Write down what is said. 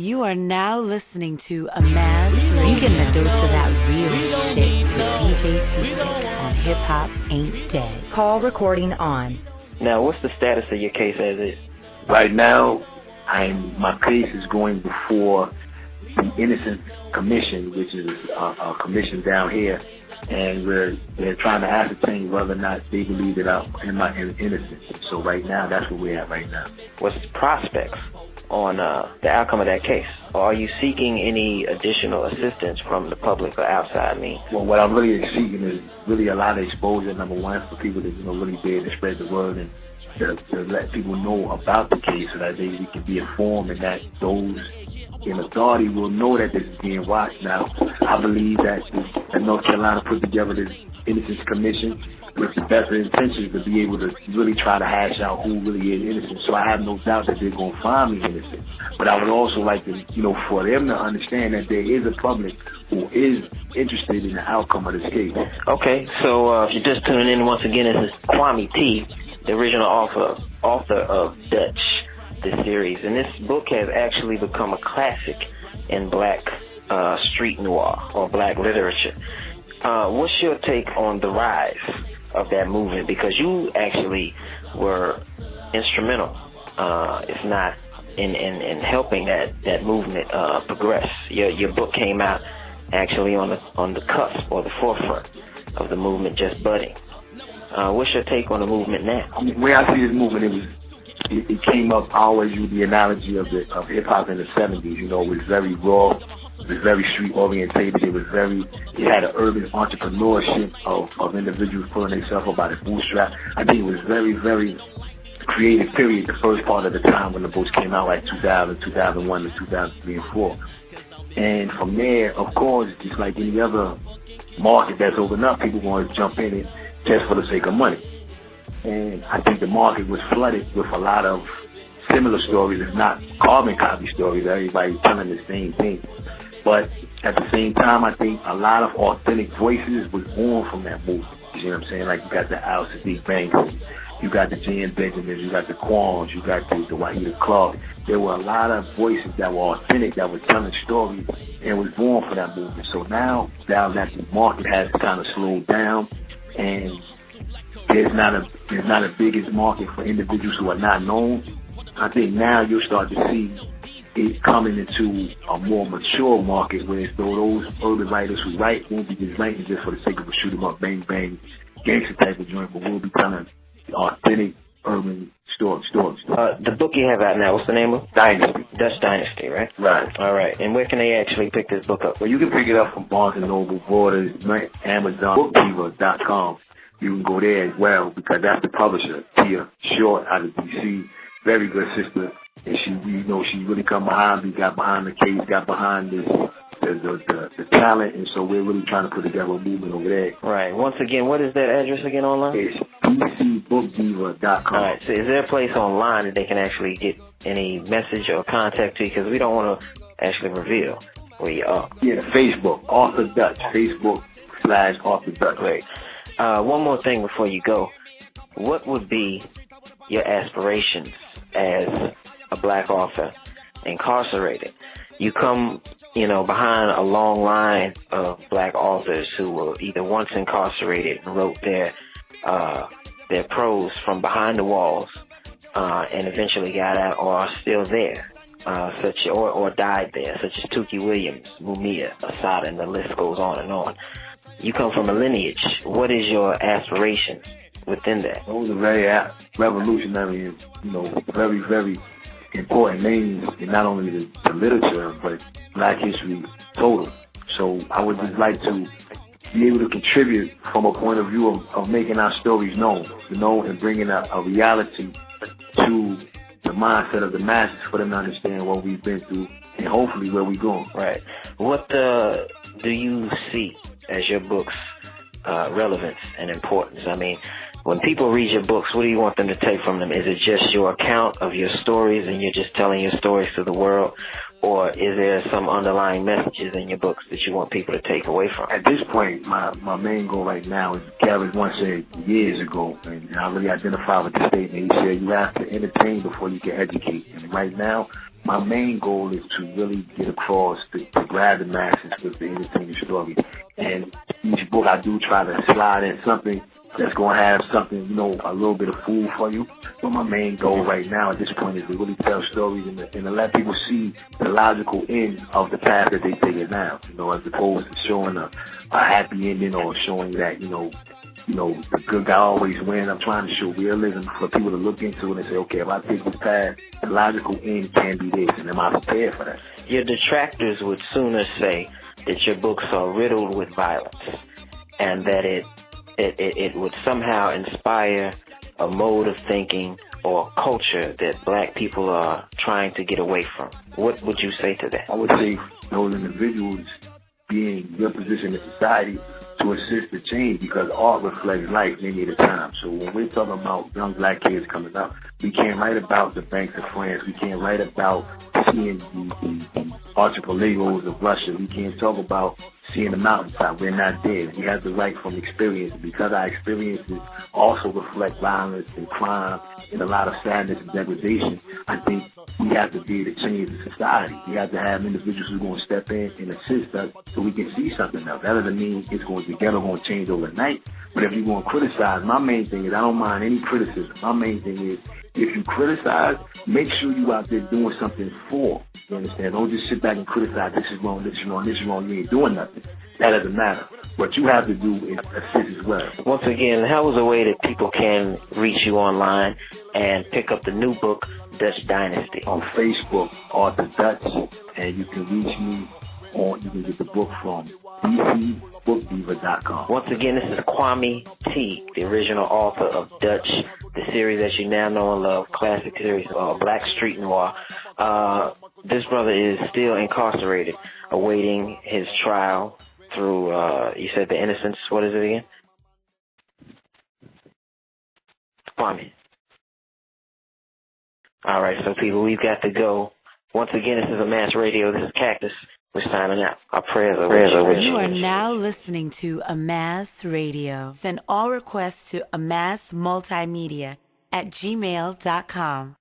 You are now listening to AMAS. You getting a dose of that real shit with DJ C on Hip Hop Ain't Dead. Call recording on. Now, what's the status of your case as is? Right now, my case is going before the Innocence Commission, which is a commission down here, and they're trying to ascertain whether or not they believe that I'm innocent. So right now, that's where we're at right now. What's the prospects on the outcome of that case? Or are you seeking any additional assistance from the public or outside means? Well, what I'm really seeking is really a lot of exposure, number one, for people to really be able to spread the word and to let people know about the case so that we can be informed and that those in authority will know that this is being watched. Now, I believe that North Carolina put together this Innocence Commission with the best of intentions to be able to really try to hash out who really is innocent. So I have no doubt that they're going to find me innocent. But I would also like to, for them to understand that there is a public who is interested in the outcome of this case. Okay, so if you're just tuning in once again, this is KwameTeague, the original author of Dutch, this series. And this book has actually become a classic in black street noir or black literature. What's your take on the rise of that movement? Because you actually were instrumental, if not in helping that movement progress. Your book came out actually on the cusp or the forefront of the movement just budding. What's your take on the movement now? The way I see this movement, it came up. I always use the analogy of hip hop in the 70s. It was very raw. It was very street orientated. It had an urban entrepreneurship of individuals pulling themselves up by the bootstrap. I think it was very, very creative period, the first part of the time when the books came out, like 2000, 2001 to 2003 and 4. And from there, of course, just like any other market that's opened up, people want to jump in it just for the sake of money. And I think the market was flooded with a lot of similar stories, if not carbon copy stories. Everybody telling the same thing. But at the same time, I think a lot of authentic voices was born from that movement. You know what I'm saying? Like you got the Al Sadiq Banks, you got the Jan Benjamins, you got the Quans, you got the Wahida Clark. There were a lot of voices that were authentic, that were telling stories, and was born for that movement. So now that the market has kind of slowed down, and there's not a biggest market for individuals who are not known, I think now you'll start to see it coming into a more mature market where those urban writers who write won't be just writing just for the sake of a shoot 'em up, bang bang, gangster type of joint, but we'll be telling authentic urban stories. The book you have out now, what's the name of? Dynasty. Dutch Dynasty, right? Right. All right. And where can they actually pick this book up? Well, you can pick it up from Barnes & Noble, Borders, Amazon, BookDiva.com. You can go there as well because that's the publisher, Tia Short out of D.C. Very good sister, and she really come behind me, got behind the case, got behind the talent, and so we're really trying to put together a movement over there. Right. Once again, what is that address again online? It's PCBookDiva.com. All right. So is there a place online that they can actually get any message or contact to you? Because we don't want to actually reveal where you are. Yeah, the Facebook, Author Dutch, Facebook/Author Dutch. Great. One more thing before you go. What would be your aspirations as a black author incarcerated? You come, behind a long line of black authors who were either once incarcerated and wrote their prose from behind the walls, and eventually got out or are still there, or died there, such as Tookie Williams, Mumia, Assata, and the list goes on and on. You come from a lineage. What is your aspiration within that? Those are very revolutionary and, very, very important names in not only the literature, but black history total. So I would just like to be able to contribute from a point of view of making our stories known, and bringing a reality to the mindset of the masses for them to understand what we've been through and hopefully where we're going. Right. What do you see as your book's relevance and importance? I mean, when people read your books, what do you want them to take from them? Is it just your account of your stories and you're just telling your stories to the world? Or or is there some underlying messages in your books that you want people to take away from? At this point, my main goal right now is, Garrett once said years ago, and I really identify with the statement. He said, you have to entertain before you can educate. And right now, my main goal is to really get across, to grab the masses with the entertaining story. And each book I do try to slide in something that's going to have something, you know, a little bit of food for you. But my main goal right now at this point is to really tell stories and to let people see the logical end of the path that they take it down, you know, as opposed to showing a happy ending or showing that, you know, the good guy always wins. I'm trying to show realism for people to look into it and say, okay, if I take this path, the logical end can be this, and am I prepared for that? Your detractors would sooner say that your books are riddled with violence and that it would somehow inspire a mode of thinking or culture that black people are trying to get away from. What would you say to that? I would say those individuals be in your position in society to assist the change, because art reflects life many of the time. So when we're talking about young black kids coming up, we can't write about the banks of France. We can't write about seeing the archipelagos of Russia. We can't talk about seeing the mountaintop. We're not there. We have to write from experience, because our experiences also reflect violence and crime and a lot of sadness and degradation. I think we have to be able to change the society. We have to have individuals who are going to step in and assist us so we can see something else. That doesn't mean it's going to change overnight. But if you're going to criticize, my main thing is I don't mind any criticism. My main thing is, if you criticize, make sure you out there doing something for. You understand? Don't just sit back and criticize. This is wrong, this is wrong, this is wrong. You ain't doing nothing. That doesn't matter. What you have to do is assist as well. Once again, how is a way that people can reach you online and pick up the new book, Dutch Dynasty? On Facebook, Arthur Dutch, and you can reach me on, you can get the book from dcbookdiva.com. Once again, this is KwameTeague, the original author of Dutch, the series that you now know and love, classic series, Black Street Noir. This brother is still incarcerated, awaiting his trial through, you said the Innocence, what is it again? Kwame. All right, so people, we've got to go. Once again, this is AMAS Radio. This is Cactus. We're signing out. Our prayers are with you. You are now listening to AMAS Radio. Send all requests to amasmultimedia@gmail.com.